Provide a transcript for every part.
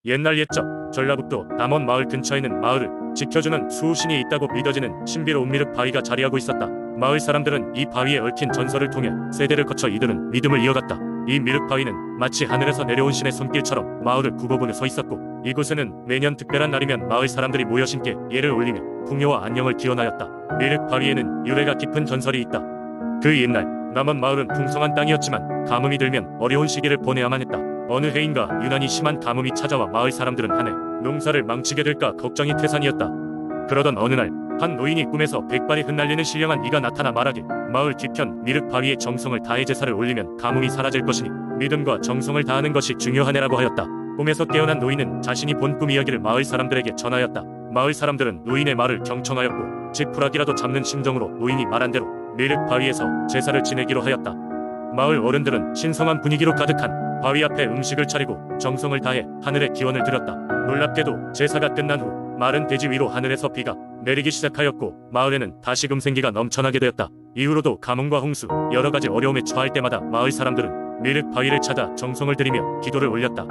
옛날 옛적 전라북도 남원 마을 근처에는 마을을 지켜주는 수호신이 있다고 믿어지는 신비로운 미륵 바위가 자리하고 있었다. 마을 사람들은 이 바위에 얽힌 전설을 통해 세대를 거쳐 이들은 믿음을 이어갔다. 이 미륵 바위는 마치 하늘에서 내려온 신의 손길처럼 마을을 굽어보며 서 있었고, 이곳에는 매년 특별한 날이면 마을 사람들이 모여 신께 예를 올리며 풍요와 안녕을 기원하였다. 미륵 바위에는 유래가 깊은 전설이 있다. 그 옛날 남원 마을은 풍성한 땅이었지만 가뭄이 들면 어려운 시기를 보내야만 했다. 어느 해인가 유난히 심한 가뭄이 찾아와 마을 사람들은 한 해 농사를 망치게 될까 걱정이 태산이었다. 그러던 어느 날 한 노인이 꿈에서 백발이 흩날리는 신령한 이가 나타나 말하길, 마을 뒤편 미륵 바위에 정성을 다해 제사를 올리면 가뭄이 사라질 것이니 믿음과 정성을 다하는 것이 중요한 해라고 하였다. 꿈에서 깨어난 노인은 자신이 본 꿈 이야기를 마을 사람들에게 전하였다. 마을 사람들은 노인의 말을 경청하였고 지푸라기라도 잡는 심정으로 노인이 말한 대로 미륵 바위에서 제사를 지내기로 하였다. 마을 어른들은 신성한 분위기로 가득한 바위 앞에 음식을 차리고 정성을 다해 하늘에 기원을 드렸다. 놀랍게도 제사가 끝난 후 마른 대지 위로 하늘에서 비가 내리기 시작하였고 마을에는 다시금 생기가 넘쳐나게 되었다. 이후로도 가뭄과 홍수, 여러 가지 어려움에 처할 때마다 마을 사람들은 미륵 바위를 찾아 정성을 들이며 기도를 올렸다.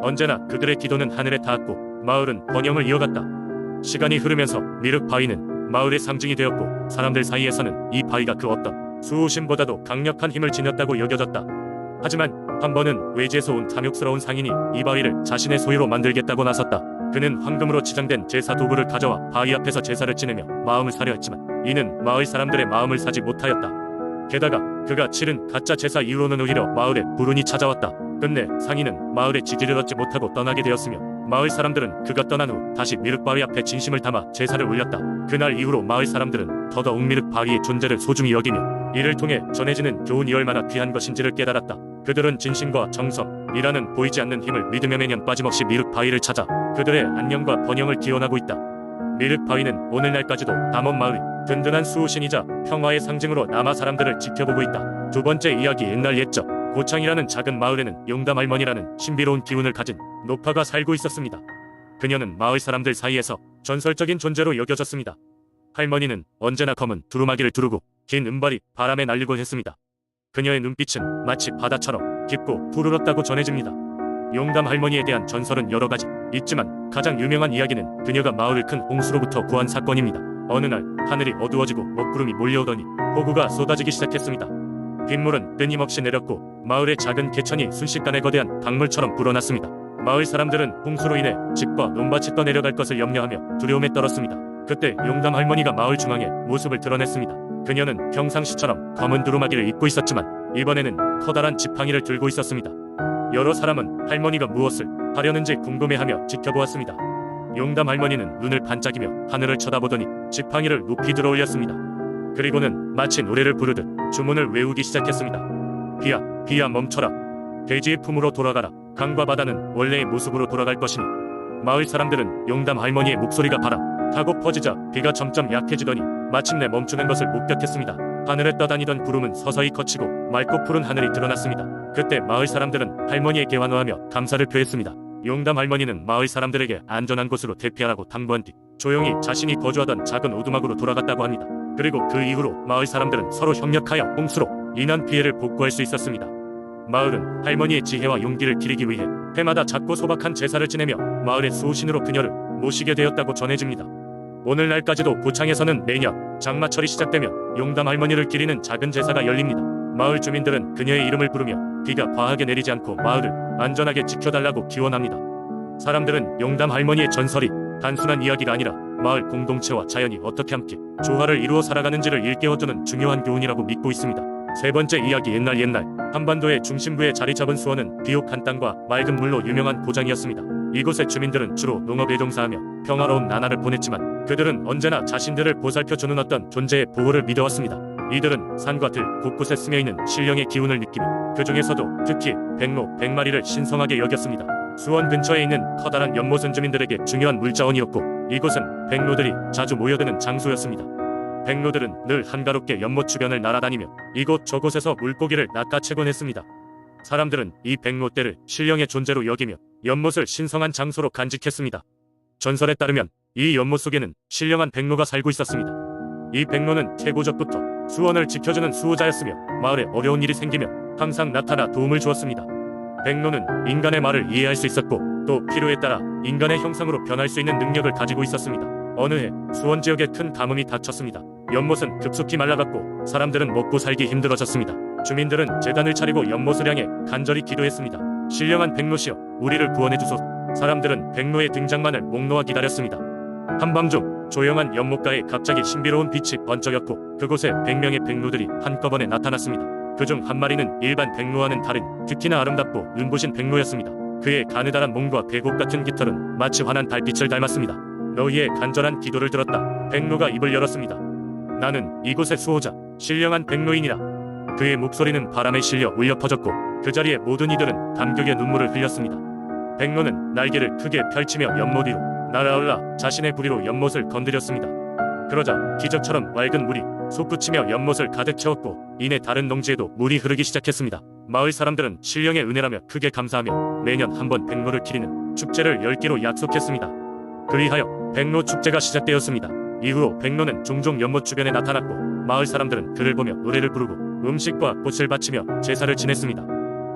언제나 그들의 기도는 하늘에 닿았고 마을은 번영을 이어갔다. 시간이 흐르면서 미륵 바위는 마을의 상징이 되었고 사람들 사이에서는 이 바위가 그 어떤 수호신보다도 강력한 힘을 지녔다고 여겨졌다. 하지만 한 번은 외지에서 온 탐욕스러운 상인이 이 바위를 자신의 소유로 만들겠다고 나섰다. 그는 황금으로 치장된 제사 도구를 가져와 바위 앞에서 제사를 지내며 마음을 사려 했지만 이는 마을 사람들의 마음을 사지 못하였다. 게다가 그가 치른 가짜 제사 이후로는 오히려 마을에 불운이 찾아왔다. 끝내 상인은 마을의 지지를 얻지 못하고 떠나게 되었으며 마을 사람들은 그가 떠난 후 다시 미륵 바위 앞에 진심을 담아 제사를 올렸다. 그날 이후로 마을 사람들은 더더욱 미륵 바위의 존재를 소중히 여기며 이를 통해 전해지는 교훈이 얼마나 귀한 것인지를 깨달았다. 그들은 진심과 정성이라는 보이지 않는 힘을 믿으며 매년 빠짐없이 미륵 바위를 찾아 그들의 안녕과 번영을 기원하고 있다. 미륵 바위는 오늘날까지도 남원 마을의 든든한 수호신이자 평화의 상징으로 남아 사람들을 지켜보고 있다. 두 번째 이야기. 옛날 옛적 고창이라는 작은 마을에는 용담 할머니라는 신비로운 기운을 가진 노파가 살고 있었습니다. 그녀는 마을 사람들 사이에서 전설적인 존재로 여겨졌습니다. 할머니는 언제나 검은 두루마기를 두르고 긴 은발이 바람에 날리고 했습니다. 그녀의 눈빛은 마치 바다처럼 깊고 푸르렀다고 전해집니다. 용담 할머니에 대한 전설은 여러 가지 있지만 가장 유명한 이야기는 그녀가 마을을 큰 홍수로부터 구한 사건입니다. 어느 날 하늘이 어두워지고 먹구름이 몰려오더니 폭우가 쏟아지기 시작했습니다. 빗물은 끊임없이 내렸고 마을의 작은 개천이 순식간에 거대한 강물처럼 불어났습니다. 마을 사람들은 홍수로 인해 집과 논밭이 떠내려갈 것을 염려하며 두려움에 떨었습니다. 그때 용담 할머니가 마을 중앙에 모습을 드러냈습니다. 그녀는 평상시처럼 검은 두루마기를 입고 있었지만 이번에는 커다란 지팡이를 들고 있었습니다. 여러 사람은 할머니가 무엇을 하려는지 궁금해하며 지켜보았습니다. 용담 할머니는 눈을 반짝이며 하늘을 쳐다보더니 지팡이를 높이 들어 올렸습니다. 그리고는 마치 노래를 부르듯 주문을 외우기 시작했습니다. 비야, 비야 멈춰라. 대지의 품으로 돌아가라. 강과 바다는 원래의 모습으로 돌아갈 것이니. 마을 사람들은 용담 할머니의 목소리가 바람 타고 퍼지자 비가 점점 약해지더니 마침내 멈추는 것을 목격했습니다. 하늘에 떠다니던 구름은 서서히 거치고 맑고 푸른 하늘이 드러났습니다. 그때 마을 사람들은 할머니에게 환호하며 감사를 표했습니다. 용담 할머니는 마을 사람들에게 안전한 곳으로 대피하라고 당부한 뒤 조용히 자신이 거주하던 작은 오두막으로 돌아갔다고 합니다. 그리고 그 이후로 마을 사람들은 서로 협력하여 홍수로 인한 피해를 복구할 수 있었습니다. 마을은 할머니의 지혜와 용기를 기리기 위해 해마다 작고 소박한 제사를 지내며 마을의 수호신으로 그녀를 모시게 되었다고 전해집니다. 오늘날까지도 고창에서는 매년 장마철이 시작되면 용담 할머니를 기리는 작은 제사가 열립니다. 마을 주민들은 그녀의 이름을 부르며 비가 과하게 내리지 않고 마을을 안전하게 지켜달라고 기원합니다. 사람들은 용담 할머니의 전설이 단순한 이야기가 아니라 마을 공동체와 자연이 어떻게 함께 조화를 이루어 살아가는지를 일깨워주는 중요한 교훈이라고 믿고 있습니다. 세 번째 이야기. 옛날 한반도의 중심부에 자리 잡은 수원은 비옥한 땅과 맑은 물로 유명한 고장이었습니다. 이곳의 주민들은 주로 농업에 종사하며 평화로운 나날을 보냈지만 그들은 언제나 자신들을 보살펴주는 어떤 존재의 보호를 믿어왔습니다. 이들은 산과 들 곳곳에 스며있는 신령의 기운을 느끼며 그 중에서도 특히 백로 100마리를 신성하게 여겼습니다. 수원 근처에 있는 커다란 연못은 주민들에게 중요한 물자원이었고 이곳은 백로들이 자주 모여드는 장소였습니다. 백로들은 늘 한가롭게 연못 주변을 날아다니며 이곳 저곳에서 물고기를 낚아채곤 했습니다. 사람들은 이 백로떼를 신령의 존재로 여기며 연못을 신성한 장소로 간직했습니다. 전설에 따르면 이 연못 속에는 신령한 백로가 살고 있었습니다. 이 백로는 태고적부터 수원을 지켜주는 수호자였으며 마을에 어려운 일이 생기면 항상 나타나 도움을 주었습니다. 백로는 인간의 말을 이해할 수 있었고 또 필요에 따라 인간의 형상으로 변할 수 있는 능력을 가지고 있었습니다. 어느 해 수원 지역에 큰 가뭄이 닥쳤습니다. 연못은 급속히 말라갔고 사람들은 먹고 살기 힘들어졌습니다. 주민들은 제단을 차리고 연못을 향해 간절히 기도했습니다. 신령한 백로시여, 우리를 구원해 주소서. 사람들은 백로의 등장만을 목 놓아 기다렸습니다. 한밤중 조용한 연못가에 갑자기 신비로운 빛이 번쩍였고 그곳에 100명의 백로들이 한꺼번에 나타났습니다. 그중 한 마리는 일반 백로와는 다른 특히나 아름답고 눈부신 백로였습니다. 그의 가느다란 몸과 배꼽 같은 깃털은 마치 환한 달빛을 닮았습니다. 너희의 간절한 기도를 들었다. 백로가 입을 열었습니다. 나는 이곳의 수호자, 신령한 백로인이라. 그의 목소리는 바람에 실려 울려 퍼졌고 그 자리에 모든 이들은 감격의 눈물을 흘렸습니다. 백로는 날개를 크게 펼치며 연못 위로 날아올라 자신의 부리로 연못을 건드렸습니다. 그러자 기적처럼 맑은 물이 솟구치며 연못을 가득 채웠고 이내 다른 농지에도 물이 흐르기 시작했습니다. 마을 사람들은 신령의 은혜라며 크게 감사하며 매년 한 번 백로를 기리는 축제를 열기로 약속했습니다. 그리하여 백로 축제가 시작되었습니다. 이후로 백로는 종종 연못 주변에 나타났고 마을 사람들은 그를 보며 노래를 부르고 음식과 꽃을 바치며 제사를 지냈습니다.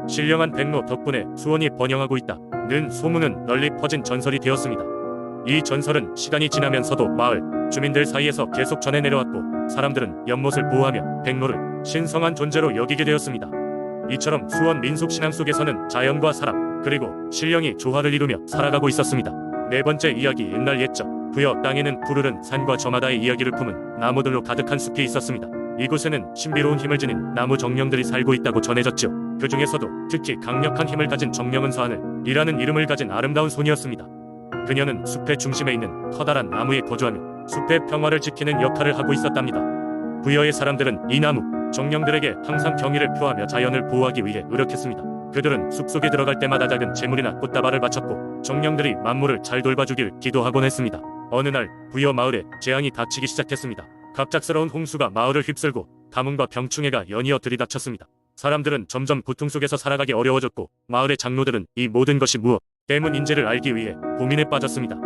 신령한 백로 덕분에 수원이 번영하고 있다는 소문은 널리 퍼진 전설이 되었습니다. 이 전설은 시간이 지나면서도 마을 주민들 사이에서 계속 전해 내려왔고 사람들은 연못을 보호하며 백로를 신성한 존재로 여기게 되었습니다. 이처럼 수원 민속신앙 속에서는 자연과 사람 그리고 신령이 조화를 이루며 살아가고 있었습니다. 네 번째 이야기. 옛날 옛적 부여 땅에는 푸르른 산과 저마다의 이야기를 품은 나무들로 가득한 숲이 있었습니다. 이곳에는 신비로운 힘을 지닌 나무 정령들이 살고 있다고 전해졌죠. 그 중에서도 특히 강력한 힘을 가진 정령은 서하늘이라는 이름을 가진 아름다운 소녀였습니다. 그녀는 숲의 중심에 있는 커다란 나무에 거주하며 숲의 평화를 지키는 역할을 하고 있었답니다. 부여의 사람들은 이 나무 정령들에게 항상 경의를 표하며 자연을 보호하기 위해 노력했습니다. 그들은 숲속에 들어갈 때마다 작은 재물이나 꽃다발을 바쳤고 정령들이 만물을 잘 돌봐주길 기도하곤 했습니다. 어느 날 부여 마을에 재앙이 닥치기 시작했습니다. 갑작스러운 홍수가 마을을 휩쓸고 가뭄과 병충해가 연이어 들이닥쳤습니다. 사람들은 점점 고통 속에서 살아가기 어려워졌고 마을의 장로들은 이 모든 것이 무엇 때문인지를 알기 위해 고민에 빠졌습니다.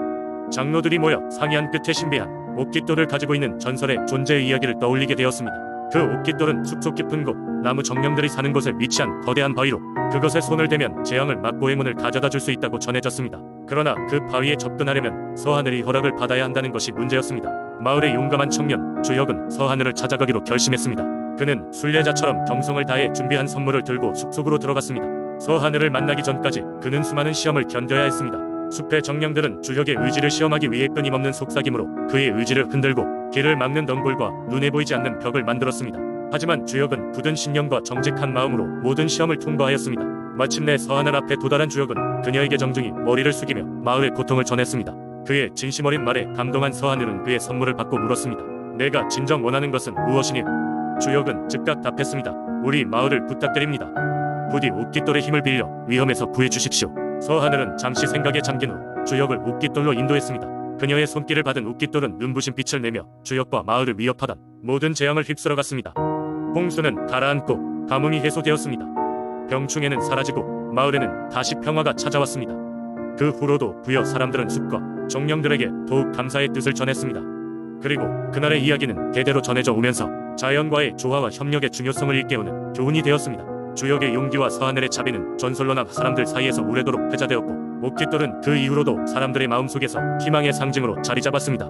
장로들이 모여 상의한 끝에 신비한 옥깃돌을 가지고 있는 전설의 존재의 이야기를 떠올리게 되었습니다. 그 옥깃돌은 숲속 깊은 곳 나무 정령들이 사는 곳에 위치한 거대한 바위로 그것에 손을 대면 재앙을 막고 행운을 가져다 줄 수 있다고 전해졌습니다. 그러나 그 바위에 접근하려면 서하늘이 허락을 받아야 한다는 것이 문제였습니다. 마을의 용감한 청년 주혁은 서하늘을 찾아가기로 결심했습니다. 그는 순례자처럼 정성을 다해 준비한 선물을 들고 숲속으로 들어갔습니다. 서하늘을 만나기 전까지 그는 수많은 시험을 견뎌야 했습니다. 숲의 정령들은 주혁의 의지를 시험하기 위해 끊임없는 속삭임으로 그의 의지를 흔들고 길을 막는 덩굴과 눈에 보이지 않는 벽을 만들었습니다. 하지만 주혁은 굳은 신념과 정직한 마음으로 모든 시험을 통과하였습니다. 마침내 서하늘 앞에 도달한 주혁은 그녀에게 정중히 머리를 숙이며 마을의 고통을 전했습니다. 그의 진심 어린 말에 감동한 서하늘은 그의 선물을 받고 물었습니다. 내가 진정 원하는 것은 무엇이니? 주혁은 즉각 답했습니다. 우리 마을을 부탁드립니다. 부디 옥깃돌의 힘을 빌려 위험에서 구해주십시오. 서하늘은 잠시 생각에 잠긴 후 주혁을 옥깃돌로 인도했습니다. 그녀의 손길을 받은 옥깃돌은 눈부신 빛을 내며 주혁과 마을을 위협하던 모든 재앙을 휩쓸어갔습니다. 홍수는 가라앉고 가뭄이 해소되었습니다. 병충해는 사라지고 마을에는 다시 평화가 찾아왔습니다. 그 후로도 부여 사람들은 숲과 정령들에게 더욱 감사의 뜻을 전했습니다. 그리고 그날의 이야기는 대대로 전해져 오면서 자연과의 조화와 협력의 중요성을 일깨우는 교훈이 되었습니다. 주혁의 용기와 서하늘의 자비는 전설로나 사람들 사이에서 오래도록 회자되었고 옥깃돌은 그 이후로도 사람들의 마음속에서 희망의 상징으로 자리 잡았습니다.